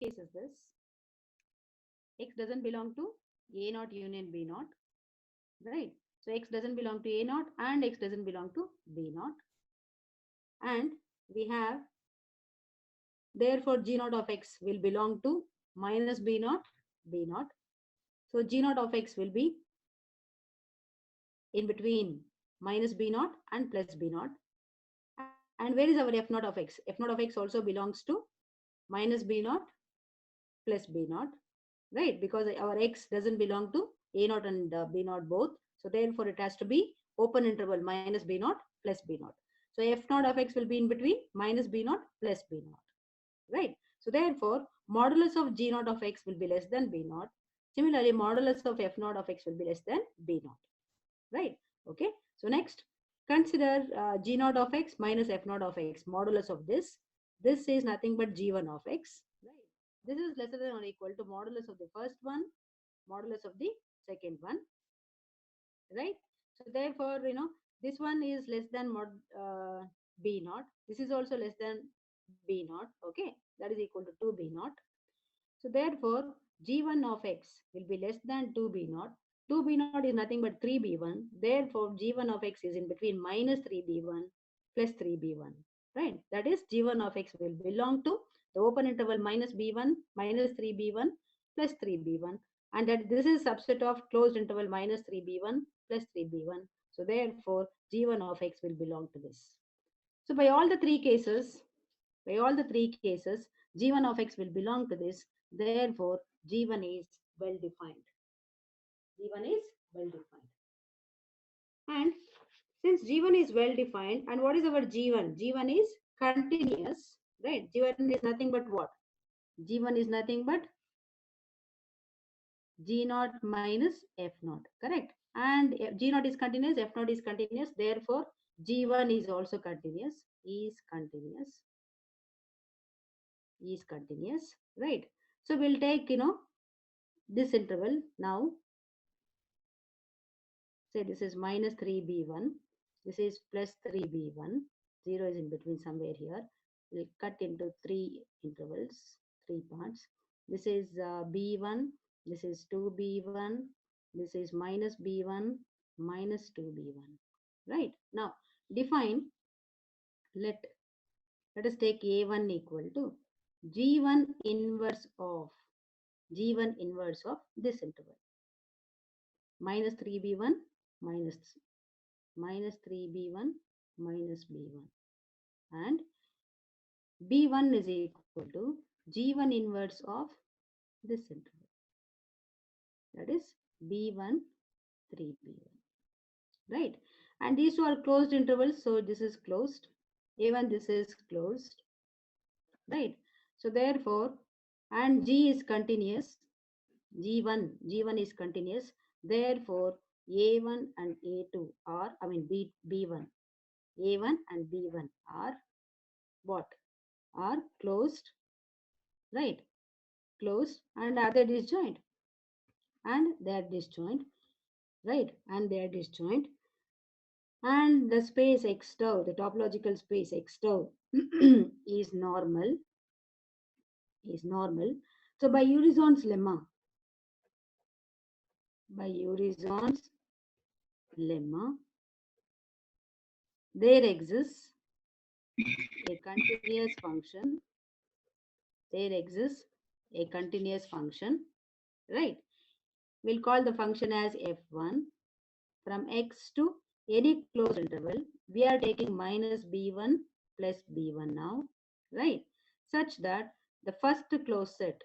case is this. X doesn't belong to A naught union B naught, right? So X doesn't belong to A naught and X doesn't belong to B naught. And we have, therefore, G naught of X will belong to minus B naught, B naught. So G naught of X will be in between minus B naught and plus B naught. And where is our F naught of X? F naught of X also belongs to minus B naught plus B naught, right? Because our X doesn't belong to A naught and B naught both. So therefore it has to be open interval minus B naught plus B naught. So F naught of X will be in between minus B naught plus B naught, right? So therefore modulus of G naught of X will be less than B naught. Similarly, modulus of F naught of X will be less than B naught, right? Okay. So next, consider G naught of X minus F naught of X, modulus of this. This is nothing but G1 of X, right? This is lesser than or equal to modulus of the first one, modulus of the second one, right? So therefore, this one is less than mod B naught. This is also less than B naught, okay? That is equal to 2B naught. So therefore, G1 of X will be less than 2B naught. 2B naught is nothing but 3B1. Therefore, G1 of X is in between minus 3B1 plus 3B1, right? That is G1 of X will belong to the open interval minus B1 minus 3B1 plus 3B1. And that this is subset of closed interval minus 3B1 plus 3B1. So therefore, G1 of X will belong to this. So by all the three cases, G1 of X will belong to this. Therefore, G1 is well defined. G1 is well defined. And since G1 is well defined, and what is our G1? G1 is continuous, right? G1 is nothing but what? G1 is nothing but G naught minus F naught, correct? And G naught is continuous, F naught is continuous. Therefore, G1 is also continuous, is continuous, right? So we'll take, this interval now. Say this is minus 3B1. This is plus 3B1. 0 is in between somewhere here. We'll cut into 3 intervals, 3 parts. This is B1. This is 2B1. This is minus B1, minus 2B1. Right? Now, define, let us take A1 equal to G1 inverse of this interval. Minus 3B1 minus 3B1 minus B1, and B1 is equal to G1 inverse of this interval, that is B1 3B1, right? And these two are closed intervals, so this is closed. Even this is closed, right? So therefore, and G is continuous. G1 is continuous. Therefore, A1 and A2 are, B1, A1 and B1 are what? Are closed, right? Closed, and are they disjoint? And they are disjoint, right? And they are disjoint. And the space X tau, the topological space X tau is normal. So by Urysohn's lemma, there exists a continuous function. Right? We'll call the function as f1 from x to any closed interval. We are taking minus b1 plus b1 now, right? Such that the first closed set,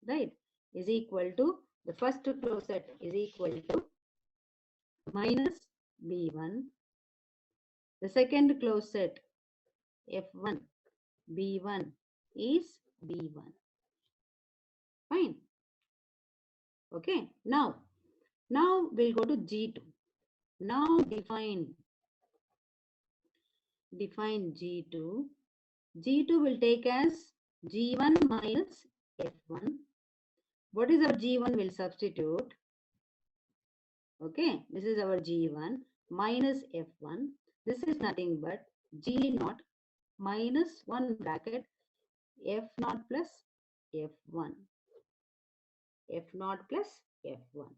right, is equal to minus b1. The second closed set, f1 b1, is b1. Fine. Okay. Now we'll go to G2. Now define G2. G2 will take as G1 minus F1. What is our G1? Will substitute. Okay, this is our G1 minus F1. This is nothing but G naught minus 1 bracket F naught plus F1, F0 plus F1.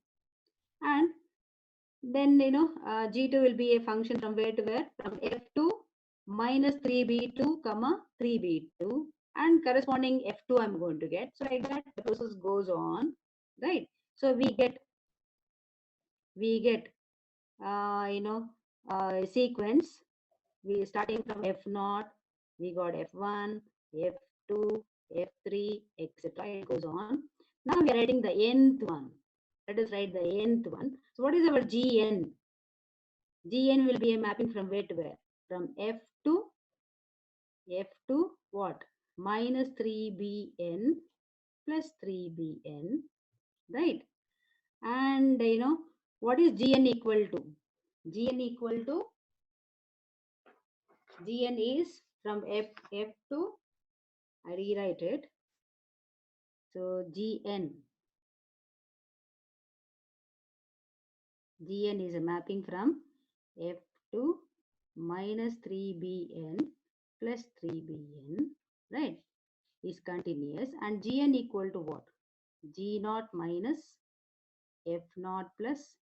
And then, G2 will be a function from where to where? From F2 minus 3B2, comma 3B2. And corresponding F2 I'm going to get. So like that, the process goes on, right? So we get sequence. We starting from F0, we got F1, F2, F3, etc. It goes on. Now we are writing the nth one. Let us write the nth one. So what is our Gn? Gn will be a mapping from where to where? From F2 what? Minus 3bn plus 3bn, right? And what is Gn equal to? Gn equal to, Gn is from F2, I rewrite it. So Gn is a mapping from F2 minus 3bn plus 3bn, right? Is continuous, and Gn equal to what? G0 minus F0 plus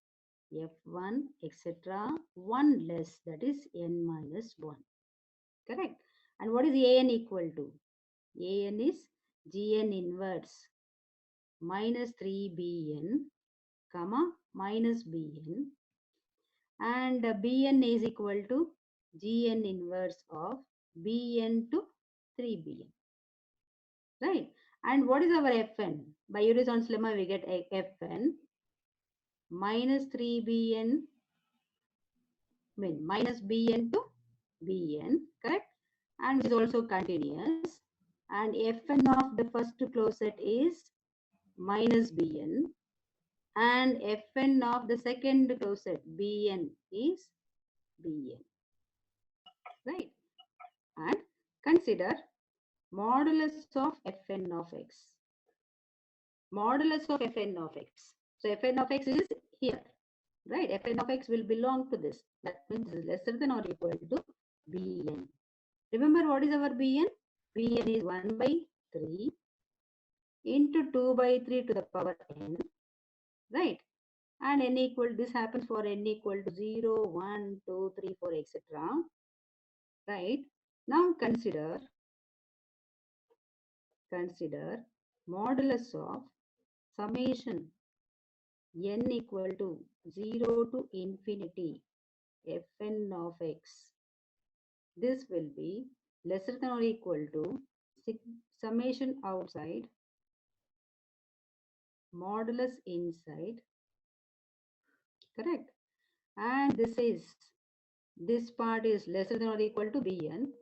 F1, etc. 1 less, that is n minus 1. Correct? And what is An equal to? An is Gn inverse minus 3bn, comma minus bn, and bn is equal to Gn inverse of bn to 3bn, right? And what is our Fn? By Unison's lemma, we get Fn minus 3bn, minus bn to bn, correct? And which is also continuous. And Fn of the first closest is minus bn, and Fn of the second closest bn is bn, right? And consider modulus of Fn of x. Modulus of Fn of x. So Fn of x is here, right? Fn of x will belong to this. That means this is lesser than or equal to bn. Remember what is our bn? Bn is 1 by 3 into 2 by 3 to the power n, right? And n equal, this happens for n equal to 0, 1, 2, 3, 4, etc. Right? Now consider modulus of summation n equal to 0 to infinity Fn of x. This will be lesser than or equal to summation outside modulus inside, correct? And this part is lesser than or equal to bn,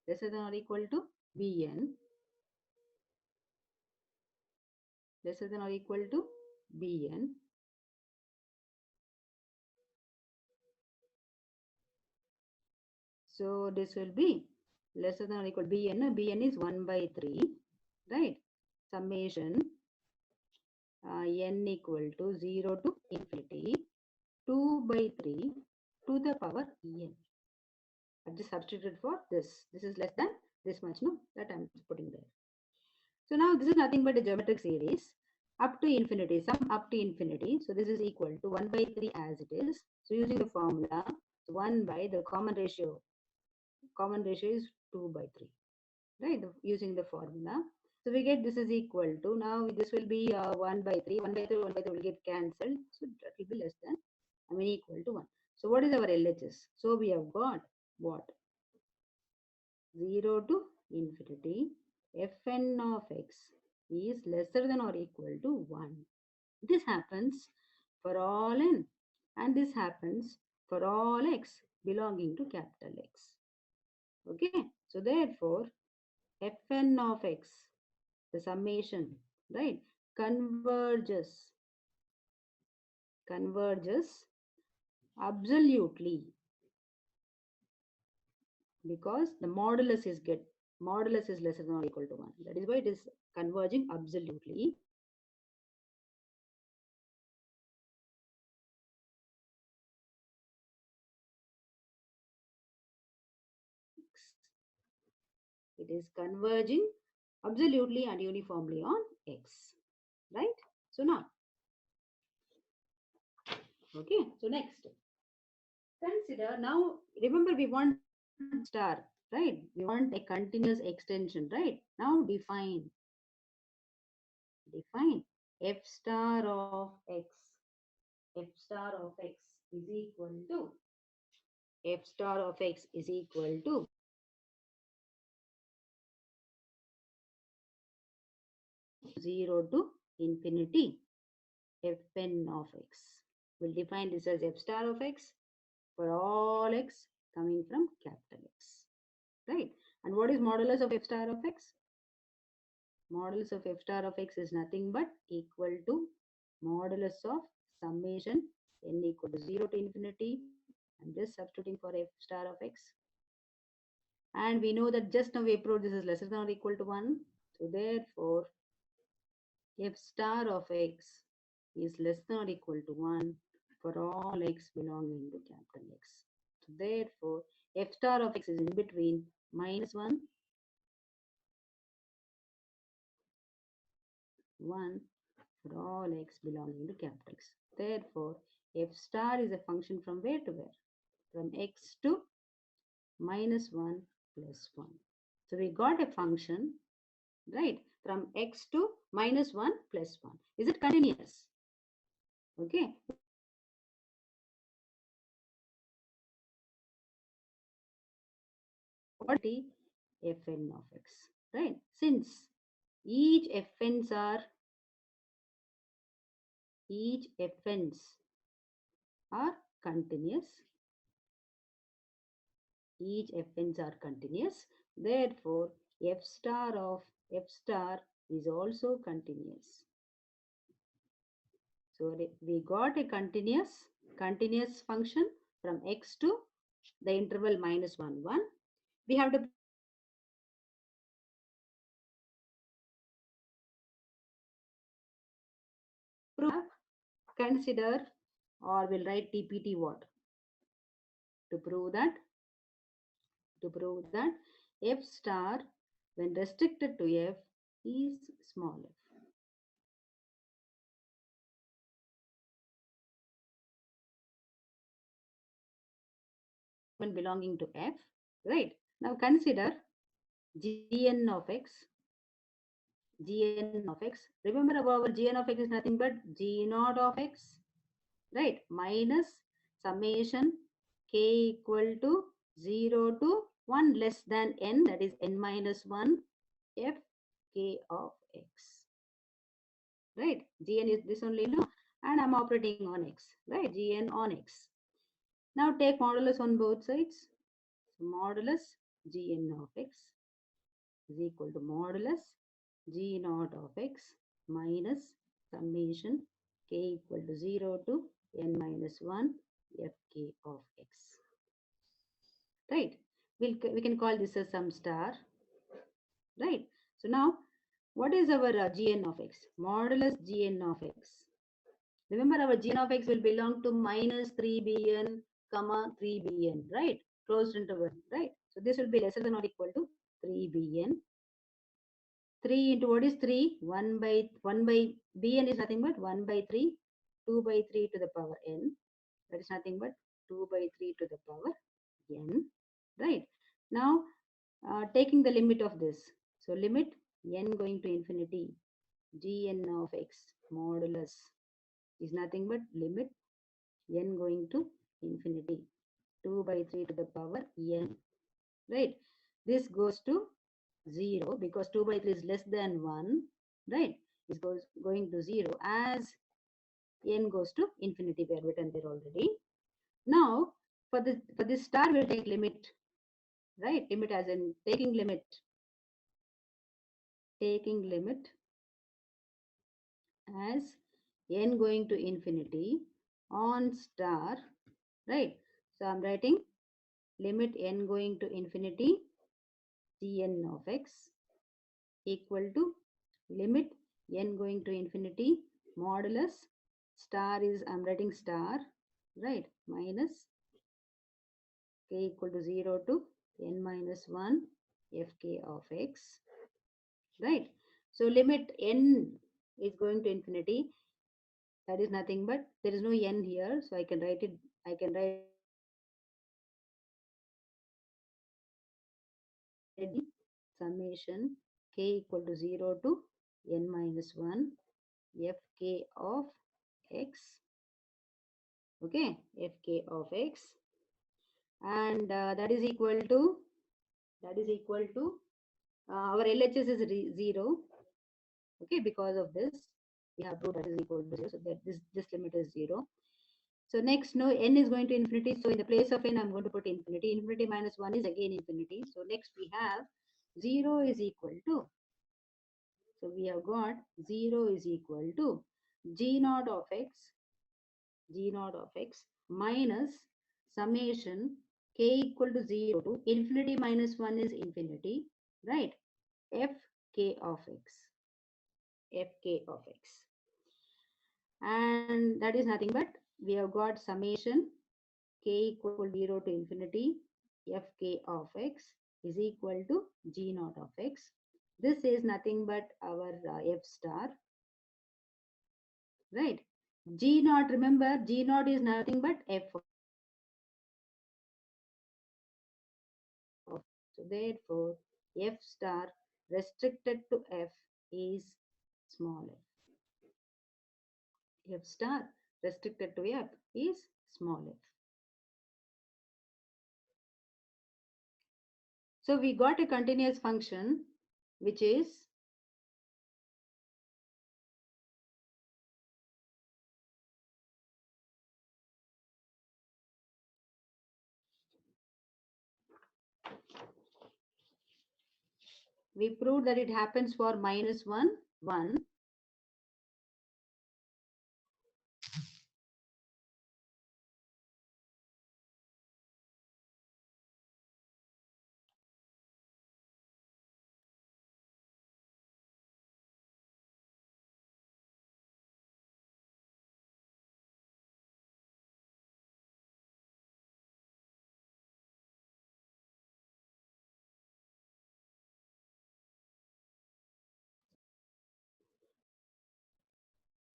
lesser than or equal to bn, lesser than or equal to bn. So this will be lesser than or equal to bn. Bn is 1 by 3, right? Summation n equal to 0 to infinity 2 by 3 to the power n. I've just substituted for this. This is less than this much, no? That I'm putting there. So now this is nothing but a geometric series up to infinity, sum up to infinity. So this is equal to 1 by 3 as it is. So using the formula, 1 by the common ratio is 2 by 3, right? Using the formula. So we get this is equal to, now this will be 1 by 3, 1 by 3, 1 by 3 will get cancelled. So that will be less than, equal to 1. So what is our LHS? So we have got what? 0 to infinity Fn of x is lesser than or equal to 1. This happens for all n, and this happens for all x belonging to capital X. Okay, so therefore Fn of x, the summation, right, converges absolutely, because the modulus is lesser than or equal to 1. That is why it is converging absolutely. It is converging absolutely and uniformly on X, right? So now, okay, so next, consider now, remember we want star, right? We want a continuous extension, right? Now define f star of x, f star of x is equal to, f star of x is equal to 0 to infinity fn of x. We'll define this as f star of x for all x coming from capital X, right? And what is modulus of f star of x? Modulus of f star of x is nothing but equal to modulus of summation n equal to 0 to infinity. I'm just substituting for f star of x. And we know that just now we proved this is lesser than or equal to 1. So therefore, f star of x is less than or equal to 1 for all x belonging to capital X. So therefore, f star of x is in between -1, 1 for all x belonging to capital X. Therefore, f star is a function from where to where? From x to -1 plus 1. So we got a function, right, from x to -1 plus 1. Is it continuous? Okay. What is fn of x, right? Since each fn's are continuous, each fn's are continuous, therefore f star of f star is also continuous. So we got a continuous function from x to the interval -1, 1. We have to prove, consider, or we'll write TPT what? To prove that f star when restricted to f is small f. When belonging to f, right? Now consider gn of x. Remember our gn of x is nothing but g naught of x, right? Minus summation k equal to 0 to 1 less than n, that is n minus 1 f k of x, right? Gn is this only, no? And I'm operating on x, right? Gn on x. Now take modulus on both sides. So modulus Gn of x is equal to modulus G naught of x minus summation k equal to 0 to n minus 1 fk of x. Right? We can call this as some star. Right? So now, what is our Gn of x? Modulus Gn of x. Remember, our Gn of x will belong to minus 3bn, comma 3bn, right? Closed interval, right? So this will be lesser than or equal to 3bn. 3 into what is 3? 1 by bn is nothing but 1 by 3, 2 by 3 to the power n. That is nothing but 2 by 3 to the power n. Right? Now, taking the limit of this. So limit n going to infinity, gn of x modulus is nothing but limit n going to infinity, 2 by 3 to the power n. Right? This goes to 0 because 2 by 3 is less than 1, right? It goes going to 0 as n goes to infinity. We have written there already. Now, for this star, we'll take limit, right? Limit as in taking limit as n going to infinity on star, right? So I'm writing limit n going to infinity Gn of x equal to limit n going to infinity modulus star is, I'm writing star, right, minus k equal to 0 to n minus 1 fk of x, right? So limit n is going to infinity. That is nothing but there is no n here, so I can write it. I can write the summation k equal to 0 to n minus 1 fk of x. Okay, fk of x, and that is equal to our LHS is 0. Okay, because of this we have proved that is equal to 0, so that this limit is 0. So next, no, n is going to infinity, so in the place of n I'm going to put infinity. Infinity minus 1 is again infinity. So next we have 0 is equal to, so we have got 0 is equal to g naught of x, minus summation k equal to 0 to infinity minus 1 is infinity, right? Fk of x, fk of x, and that is nothing but we have got summation k equal to 0 to infinity fk of x is equal to g naught of x. This is nothing but our f star, right? G naught, remember, G naught is nothing but f of x. So therefore, f star restricted to f is small f. F star restricted to f is small f. So we got a continuous function which is we proved that it happens for minus 1, 1.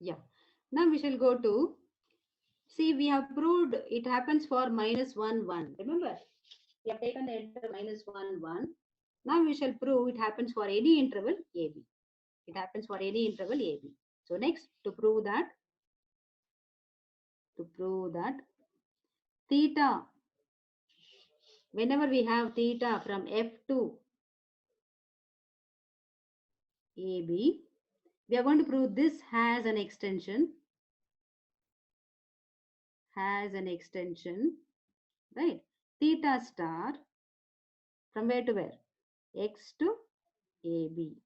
Yeah. Now we shall go to, see, we have proved it happens for minus 1, 1. Remember, we have taken the interval minus 1, 1. Now we shall prove it happens for any interval AB. It happens for any interval AB. So next, to prove that theta, whenever we have theta from F to AB, we are going to prove this has an extension, right? Theta star from where to where? X to AB.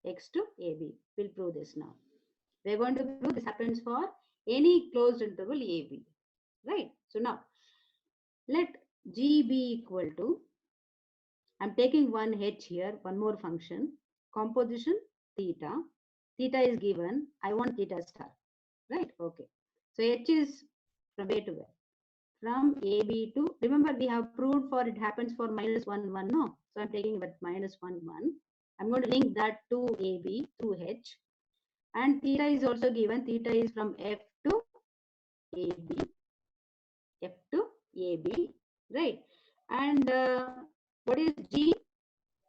X to AB. We'll prove this now. We're going to prove this happens for any closed interval AB. Right? So now, let G be equal to, I'm taking one H here, one more function, composition theta. Theta is given, I want theta star. Right? Okay. So H is from where to where? From AB to, remember we have proved for it happens for minus 1, 1, no? So I'm taking that minus 1, 1. I'm going to link that to AB through H. And theta is also given, theta is from F to AB, F to AB, right? And what is G?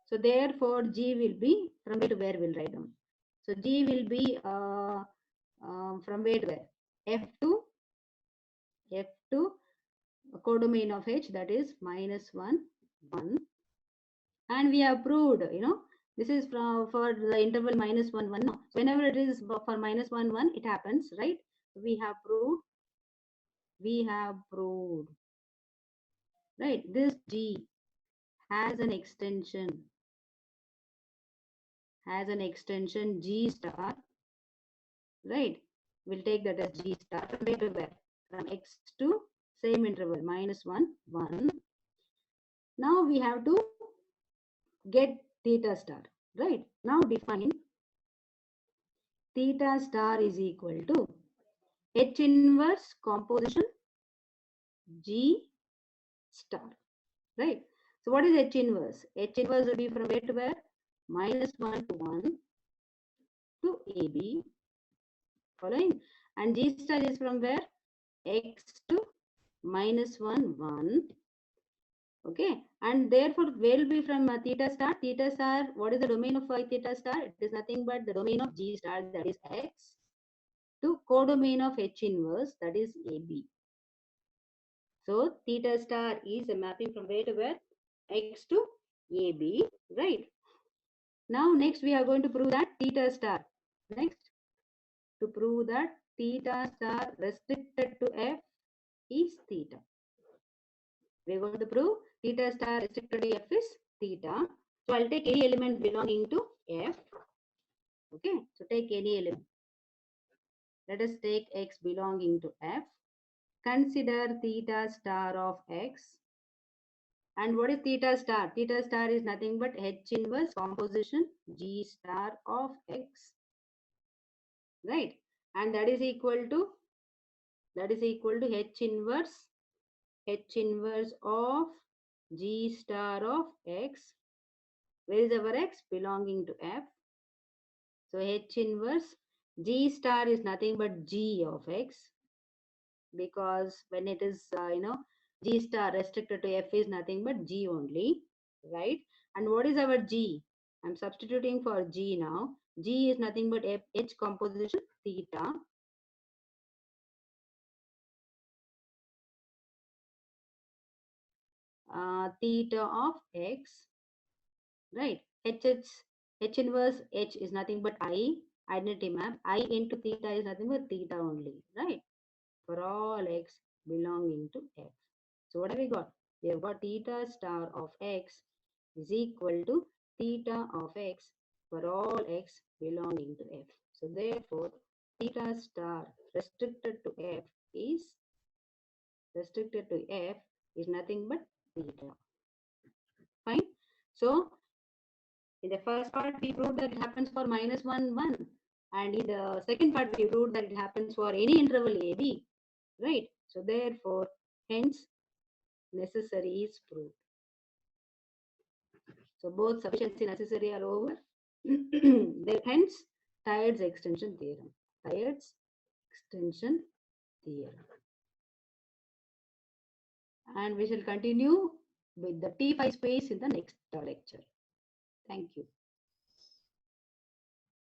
So therefore G will be from where to where we'll write them. So G will be from where to where? F to codomain of H, that is minus 1, 1. And we have proved, this is for the interval minus 1, 1. No. So whenever it is for minus 1, 1, it happens, right? We have proved, right? This G has an extension, G star, right? We'll take that as G star from where to where? From X to same interval, minus 1, 1. Now we have to get theta star, right? Now define theta star is equal to H inverse composition G star, right? So what is H inverse? H inverse will be from where to where? minus 1 to 1 to AB, following, and G star is from where? X to minus 1, 1. Okay, and therefore where will be from theta star? Theta star, what is the domain of theta star? It is nothing but the domain of G star, that is X, to codomain of H inverse, that is AB. So theta star is a mapping from where to where? X to AB, right? Now next we are going to prove that theta star. Next, to prove that theta star restricted to F is theta. We are going to prove theta star restricted to F is theta. So I'll take any element belonging to F. Okay, so take any element. Let us take X belonging to F. Consider theta star of X. And what is theta star? Theta star is nothing but H inverse composition G star of X. Right? And that is equal to H inverse of G star of X. Where is our X? Belonging to F. So H inverse G star is nothing but G of X, because when it is G star restricted to F is nothing but G only, right? And what is our G? I'm substituting for G now. G is nothing but H composition theta. Theta of X, right? H inverse H is nothing but I, identity map. I into theta is nothing but theta only, right? For all X belonging to F. So what have we got? We have got theta star of X is equal to theta of X for all X belonging to F. So therefore, theta star restricted to F is nothing but theta. Fine. So in the first part, we proved that it happens for minus 1, 1. And in the second part, we proved that it happens for any interval AB. Right? So therefore, hence, necessary is proved. So both sufficiency necessary are over. Hence, Tietzes extension theorem. Tietzes extension theorem. And we shall continue with the T5 space in the next lecture. Thank you.